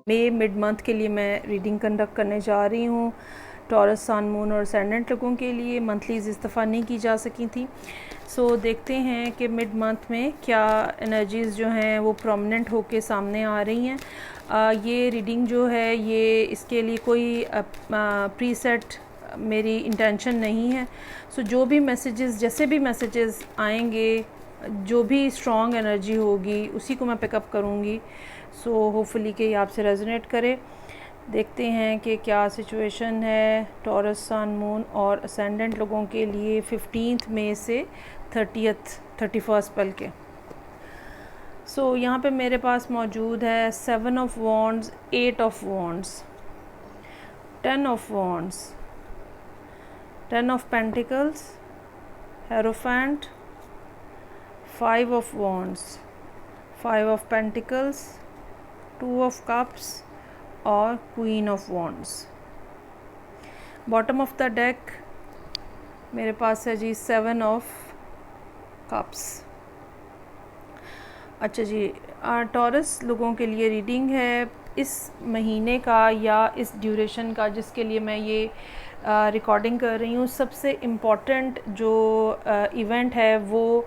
मई mid month के लिए मैं रीडिंग कंडक्ट करने जा रही हूँ। टॉरस, सन, मून और एसेंडेंट लोगों के लिए मंथलीज इस दफ़ा नहीं की जा सकी थी। सो देखते हैं कि मिड मंथ में क्या एनर्जीज़ जो हैं वो प्रोमिनेंट होके सामने आ रही हैं। ये रीडिंग जो है ये इसके लिए कोई प्रीसेट मेरी इंटेंशन नहीं है। सो जो भी मैसेजेस, जैसे भी मैसेजेस आएंगे, जो भी स्ट्रॉन्ग एनर्जी होगी उसी को मैं पिकअप करूँगी। सो होपफुली कि ये आपसे रेजोनेट करे। देखते हैं कि क्या सिचुएशन है टॉरस, सन, मून और असेंडेंट लोगों के लिए 15 मई से 31 पल के। सो यहाँ पे मेरे पास मौजूद है 7 of wands, 8 of wands, 10 of wands, 10 of pentacles, hierophant, 5 of wands, 5 of pentacles, 2 of cups और queen of wands. Bottom of the deck मेरे पास है जी 7 ऑफ कप्स। अच्छा जी, टॉरस लोगों के लिए रीडिंग है इस महीने का या इस ड्यूरेशन का जिसके लिए मैं ये रिकॉर्डिंग कर रही हूँ। सबसे इम्पॉर्टेंट जो इवेंट है वो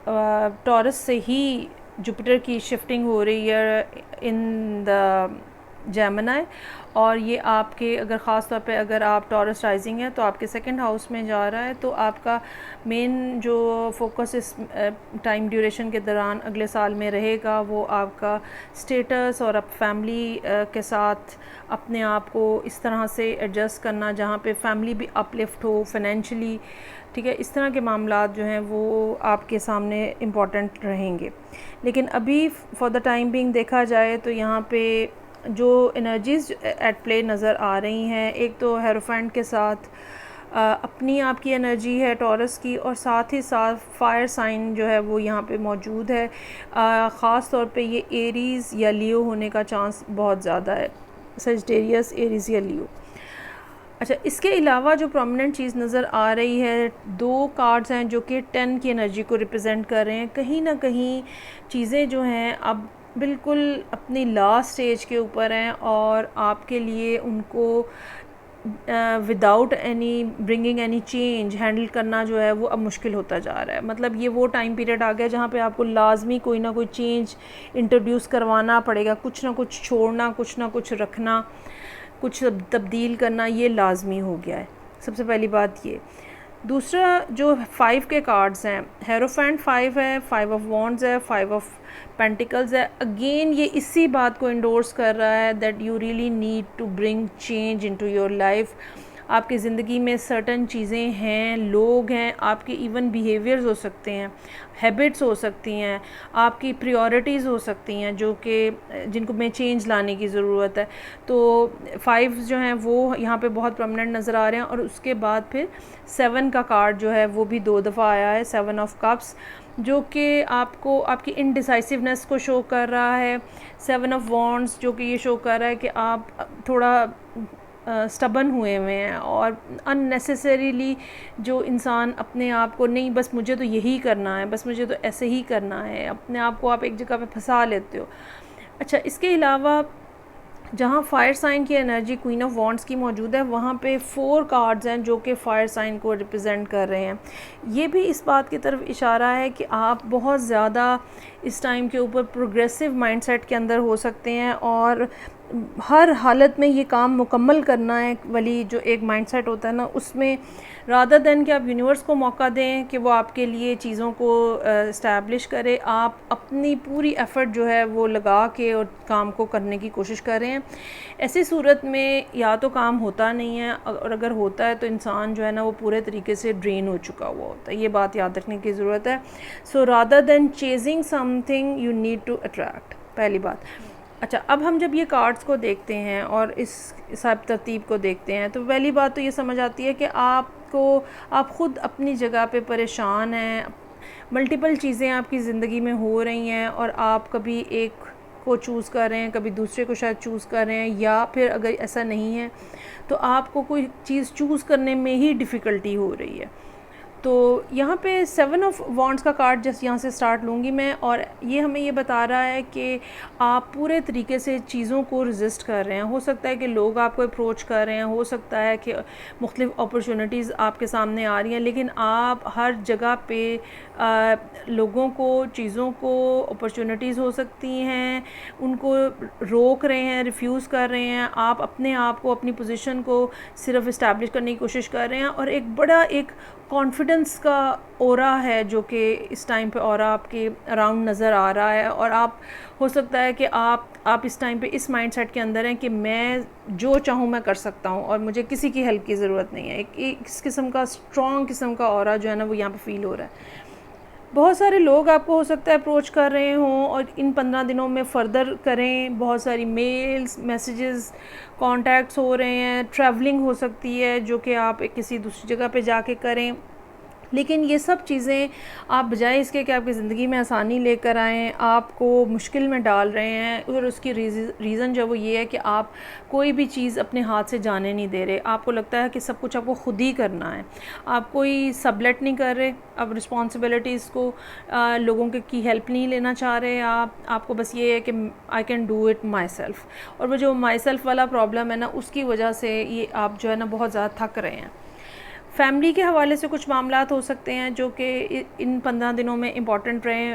टॉरस से ही जुपिटर की शिफ्टिंग हो रही है इन द जेमिनी, और ये आपके अगर ख़ास तौर पे अगर आप टॉरस राइजिंग है तो आपके सेकंड हाउस में जा रहा है। तो आपका मेन जो फोकस इस टाइम ड्यूरेशन के दौरान अगले साल में रहेगा वो आपका स्टेटस और अब फैमिली के साथ अपने आप को इस तरह से एडजस्ट करना जहाँ पे फैमिली भी अपलिफ्ट हो फाइनेंशियली। ठीक है, इस तरह के मामलात जो हैं वो आपके सामने इम्पॉर्टेंट रहेंगे। लेकिन अभी फॉर द टाइम बिंग देखा जाए तो यहाँ पे जो एनर्जीज़ एट प्ले नज़र आ रही हैं, एक तो हेरोफेंट के साथ अपनी आपकी एनर्जी है टॉरस की, और साथ ही साथ फायर साइन जो है वो यहाँ पे मौजूद है। ख़ास तौर पे ये एरीज़ या लियो होने का चांस बहुत ज़्यादा है, सजिटेरियस, एरीज़ या लियो। अच्छा, इसके अलावा जो प्रोमिनेंट चीज़ नज़र आ रही है, 2 कार्ड्स हैं जो कि 10 की एनर्जी को रिप्रेजेंट कर रहे हैं। कहीं ना कहीं चीज़ें जो हैं अब बिल्कुल अपनी लास्ट स्टेज के ऊपर हैं और आपके लिए उनको without any bringing any change handle करना जो है वो अब मुश्किल होता जा रहा है। मतलब ये वो टाइम पीरियड आ गया जहाँ पे आपको लाजमी कोई ना कोई चेंज इंट्रोड्यूस करवाना पड़ेगा, कुछ ना कुछ छोड़ना, कुछ ना कुछ रखना, कुछ तब्दील करना, ये लाजमी हो गया है। सबसे पहली बात ये। दूसरा जो 5 के कार्ड्स हैं, हेरोफेंट 5 है, 5 ऑफ वॉन्ड्स है, 5 ऑफ पेंटिकल्स है। अगेन ये इसी बात को इंडोर्स कर रहा है that you really need to bring change into your life. आपकी ज़िंदगी में सर्टन चीज़ें हैं, लोग हैं, आपके इवन बिहेवियर्स हो सकते हैं, हैबिट्स हो सकती हैं, आपकी प्रायोरिटीज़ हो सकती हैं जो कि जिनको में चेंज लाने की ज़रूरत है। तो 5 जो हैं वो यहाँ पे बहुत प्रोमिनेंट नज़र आ रहे हैं। और उसके बाद फिर 7 का कार्ड जो है वो भी 2 दफ़ा आया है, 7 ऑफ कप्स, जो कि आपको आपकी इनडिसाइसिवनेस को शो कर रहा है। 7 ऑफ वॉन्ड्स जो कि ये शो कर रहा है कि आप थोड़ा स्टबन हुए हैं और अननेसेसरीली जो इंसान अपने आप को, नहीं बस मुझे तो यही करना है, बस मुझे तो ऐसे ही करना है, अपने आप को आप एक जगह पे फंसा लेते हो। अच्छा, इसके अलावा जहाँ फायर साइन की एनर्जी क्वीन ऑफ वॉन्ड्स की मौजूद है वहाँ पे 4 कार्ड्स हैं जो कि फायर साइन को रिप्रेजेंट कर रहे हैं। ये भी इस बात की तरफ इशारा है कि आप बहुत ज़्यादा इस टाइम के ऊपर प्रोग्रेसिव माइंडसेट के अंदर हो सकते हैं और हर हालत में ये काम मुकम्मल करना है वाली जो एक माइंडसेट होता है ना, उसमें रादर दैन कि आप यूनिवर्स को मौका दें कि वो आपके लिए चीज़ों को इस्टेब्लिश करे, आप अपनी पूरी एफ़र्ट जो है वो लगा के और काम को करने की कोशिश कर रहे हैं। ऐसी सूरत में या तो काम होता नहीं है, और अगर होता है तो इंसान जो है ना वो पूरे तरीके से ड्रेन हो चुका हुआ होता है। ये बात याद रखने की ज़रूरत है। So rather than chasing something you need to attract, पहली बात। अच्छा, अब हम जब ये कार्ड्स को देखते हैं और इस सब तरतीब को देखते हैं तो पहली बात तो ये समझ आती है कि आप ख़ुद अपनी जगह पे परेशान हैं। मल्टीपल चीज़ें आपकी ज़िंदगी में हो रही हैं और आप कभी एक को चूज़ कर रहे हैं, कभी दूसरे को शायद चूज़ कर रहे हैं, या फिर अगर ऐसा नहीं है तो आपको कोई चीज़ चूज़ करने में ही डिफ़िकल्टी हो रही है। तो यहाँ पे 7 ऑफ वॉन्ड्स का कार्ड जस्ट यहाँ से स्टार्ट लूँगी मैं, और ये हमें ये बता रहा है कि आप पूरे तरीके से चीज़ों को रेजिस्ट कर रहे हैं। हो सकता है कि लोग आपको अप्रोच कर रहे हैं, हो सकता है कि मुख्तलिफ़ अपॉर्चुनिटीज़ आपके सामने आ रही हैं, लेकिन आप हर जगह पे लोगों को, चीज़ों को, अपॉर्चुनिटीज़ हो सकती हैं, उनको रोक रहे हैं, रिफ्यूज़ कर रहे हैं। आप अपने आप को, अपनी पोजीशन को सिर्फ इस्टेब्लिश करने की कोशिश कर रहे हैं, और एक बड़ा एक कॉन्फिडेंस का ऑरा है जो कि इस टाइम पे ऑरा आपके अराउंड नज़र आ रहा है। और आप, हो सकता है कि आप इस टाइम पे इस माइंडसेट के अंदर हैं कि मैं जो चाहूँ मैं कर सकता हूँ और मुझे किसी की हेल्प की ज़रूरत नहीं है। एक इस किस्म का स्ट्रॉन्ग किस्म का ऑरा जो है ना वो यहाँ पे फील हो रहा है। बहुत सारे लोग आपको हो सकता है अप्रोच कर रहे हों और इन 15 दिनों में फ़र्दर करें। बहुत सारी मेल्स, मैसेजेस, कॉन्टैक्ट्स हो रहे हैं। ट्रैवलिंग हो सकती है जो कि आप किसी दूसरी जगह पे जाके करें। लेकिन ये सब चीज़ें आप बजाय इसके कि आपकी ज़िंदगी में आसानी लेकर आएँ, आपको मुश्किल में डाल रहे हैं। और उसकी रीज़न जो वो ये है कि आप कोई भी चीज़ अपने हाथ से जाने नहीं दे रहे। आपको लगता है कि सब कुछ आपको ख़ुद ही करना है। आप कोई सबलेट नहीं कर रहे, अब रिस्पॉन्सिबिलिटीज़ को लोगों की हेल्प नहीं लेना चाह रहे आपको बस ये है कि I can do it my self. और वो जो माई सेल्फ़ वाला प्रॉब्लम है ना, उसकी वजह से ये आप जो है ना बहुत ज़्यादा थक रहे हैं। फैमिली के हवाले से कुछ मामलात हो सकते हैं जो कि इन 15 दिनों में इम्पॉर्टेंट रहे।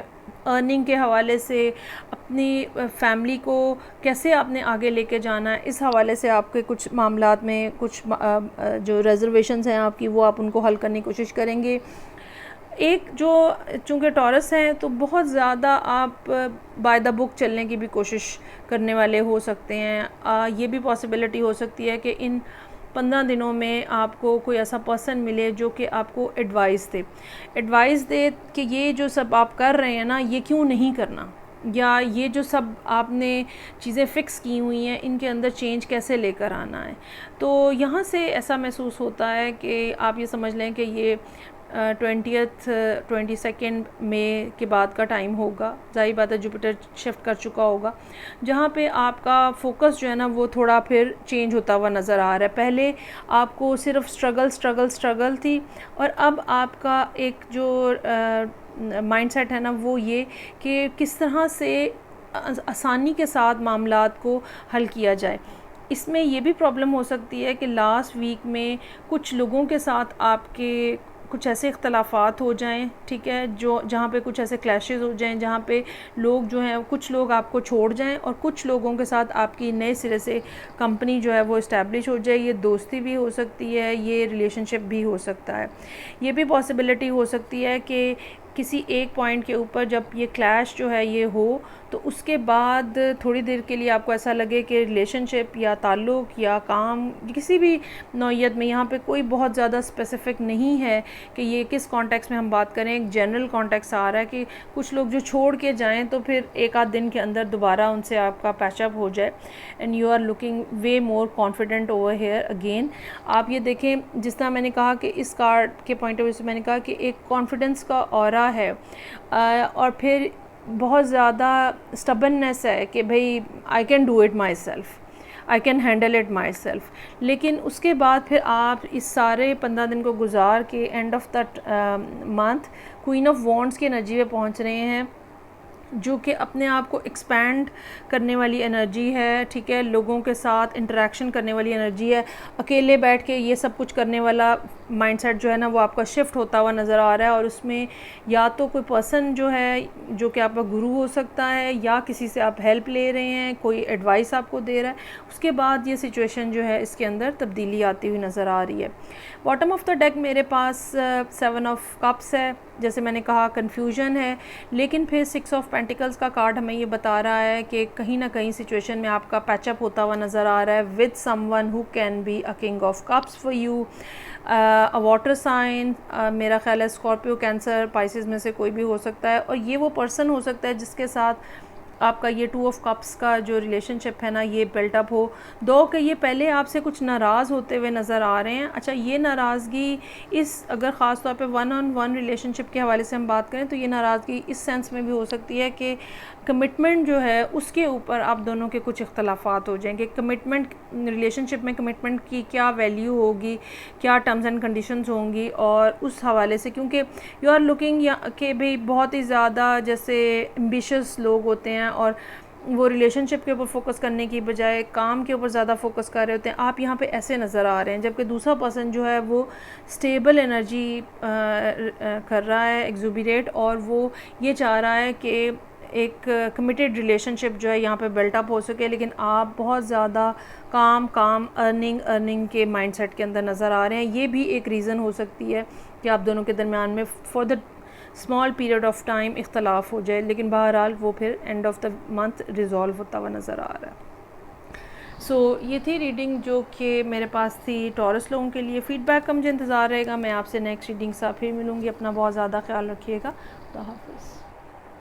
अर्निंग के हवाले से, अपनी फैमिली को कैसे आपने आगे लेके जाना है, इस हवाले से आपके कुछ मामलात में कुछ जो रिजर्वेशंस हैं आपकी, वो आप उनको हल करने की कोशिश करेंगे। एक जो, चूँकि टॉरस हैं तो बहुत ज़्यादा आप बाय द बुक चलने की भी कोशिश करने वाले हो सकते हैं। ये भी पॉसिबिलिटी हो सकती है कि इन 15 दिनों में आपको कोई ऐसा पर्सन मिले जो कि आपको एडवाइस दे कि ये जो सब आप कर रहे हैं ना, ये क्यों नहीं करना, या ये जो सब आपने चीज़ें फ़िक्स की हुई हैं इनके अंदर चेंज कैसे लेकर आना है। तो यहाँ से ऐसा महसूस होता है कि आप ये समझ लें कि ये 22 मई के बाद का टाइम होगा। ज़ाहिर बात है जुपिटर शिफ्ट कर चुका होगा, जहाँ पे आपका फोकस जो है ना वो थोड़ा फिर चेंज होता हुआ नज़र आ रहा है। पहले आपको सिर्फ स्ट्रगल थी, और अब आपका एक जो माइंडसेट है ना वो ये कि किस तरह से आसानी के साथ मामलात को हल किया जाए। इसमें ये भी प्रॉब्लम हो सकती है कि लास्ट वीक में कुछ लोगों के साथ आपके कुछ ऐसे इख्तलाफात हो जाएं, ठीक है, जो जहाँ पे कुछ ऐसे क्लैशेस हो जाएं, जहाँ पे लोग जो हैं, कुछ लोग आपको छोड़ जाएं और कुछ लोगों के साथ आपकी नए सिरे से कंपनी जो है वो इस्टेब्लिश हो जाए। ये दोस्ती भी हो सकती है, ये रिलेशनशिप भी हो सकता है। ये भी पॉसिबिलिटी हो सकती है कि किसी एक पॉइंट के ऊपर जब ये क्लैश जो है ये हो, तो उसके बाद थोड़ी देर के लिए आपको ऐसा लगे कि रिलेशनशिप या ताल्लुक़ या काम किसी भी नौइयत में, यहाँ पे कोई बहुत ज़्यादा स्पेसिफ़िक नहीं है कि ये किस कॉन्टेक्स्ट में हम बात करें। एक जनरल कॉन्टेक्स्ट आ रहा है कि कुछ लोग जो छोड़ के जाएं तो फिर एक आध दिन के अंदर दोबारा उनसे आपका पैचअप हो जाए, and you are looking way more confident over here again. आप ये देखें, जिस तरह मैंने कहा कि इस कार्ड के पॉइंट ऑफ व्यू से मैंने कहा कि एक कॉन्फिडेंस का ऑरा है, और फिर बहुत ज़्यादा स्टबननेस है कि भाई I can do it my self, I can handle it my self. लेकिन उसके बाद फिर आप इस सारे 15 दिन को गुजार के end of the month queen of wands की एनर्जी पे पहुंच रहे हैं, जो कि अपने आप को एक्सपैंड करने वाली एनर्जी है, ठीक है, लोगों के साथ इंटरेक्शन करने वाली एनर्जी है। अकेले बैठ के ये सब कुछ करने वाला माइंडसेट जो है ना वो आपका शिफ्ट होता हुआ नज़र आ रहा है, और उसमें या तो कोई पर्सन जो है जो कि आपका गुरु हो सकता है, या किसी से आप हेल्प ले रहे हैं, कोई एडवाइस आपको दे रहा है, उसके बाद ये सिचुएशन जो है इसके अंदर तब्दीली आती हुई नज़र आ रही है। बॉटम ऑफ द डेक मेरे पास 7 ऑफ कप्स है, जैसे मैंने कहा कन्फ्यूजन है, लेकिन फिर 6 ऑफ पेंटिकल्स का कार्ड हमें ये बता रहा है कि कहीं ना कहीं सिचुएशन में आपका पैचअप होता हुआ नज़र आ रहा है with someone who can be a king of cups for you, a water sign, मेरा ख्याल है स्कॉर्पियो, कैंसर, पाइसेस में से कोई भी हो सकता है। और ये वो पर्सन हो सकता है जिसके साथ आपका ये 2 ऑफ कप्स का जो रिलेशनशिप है ना ये बिल्ट अप हो, 2 के ये पहले आपसे कुछ नाराज़ होते हुए नज़र आ रहे हैं। अच्छा, ये नाराज़गी इस अगर ख़ास तौर पे 1-on-1 रिलेशनशिप के हवाले से हम बात करें तो ये नाराज़गी इस सेंस में भी हो सकती है कि कमिटमेंट जो है उसके ऊपर आप दोनों के कुछ इख्तलाफात हो जाएंगे। कमिटमेंट, रिलेशनशिप में कमिटमेंट की क्या वैल्यू होगी, क्या टर्म्स एंड कंडीशंस होंगी, और उस हवाले से क्योंकि यू आर लुकिंग के भाई बहुत ही ज़्यादा जैसे एम्बिशियस लोग होते हैं और वो रिलेशनशिप के ऊपर फोकस करने की बजाय काम के ऊपर ज़्यादा फोकस कर रहे होते हैं, आप यहाँ पे ऐसे नज़र आ रहे हैं। जबकि दूसरा पर्सन जो है वो स्टेबल एनर्जी कर रहा है, एक्जुबिरेट, और वो ये चाह रहा है कि एक कमिटेड रिलेशनशिप जो है यहाँ पे बिल्ट अप हो सके, लेकिन आप बहुत ज़्यादा काम अर्निंग के माइंडसेट के अंदर नज़र आ रहे हैं। ये भी एक रीज़न हो सकती है कि आप दोनों के दरमियान में for the small period of time इख्तलाफ हो जाए, लेकिन बहरहाल वो फिर end of the month resolve होता हुआ नज़र आ रहा है। ये थी रीडिंग जो कि मेरे पास थी टॉरस लोगों के लिए। फ़ीडबैक का मुझे इंतज़ार रहेगा। मैं आपसे नेक्स्ट रीडिंग से फिर मिलूँगी। अपना बहुत ज़्यादा ख्याल रखिएगा। खुदा हाफ़िज़।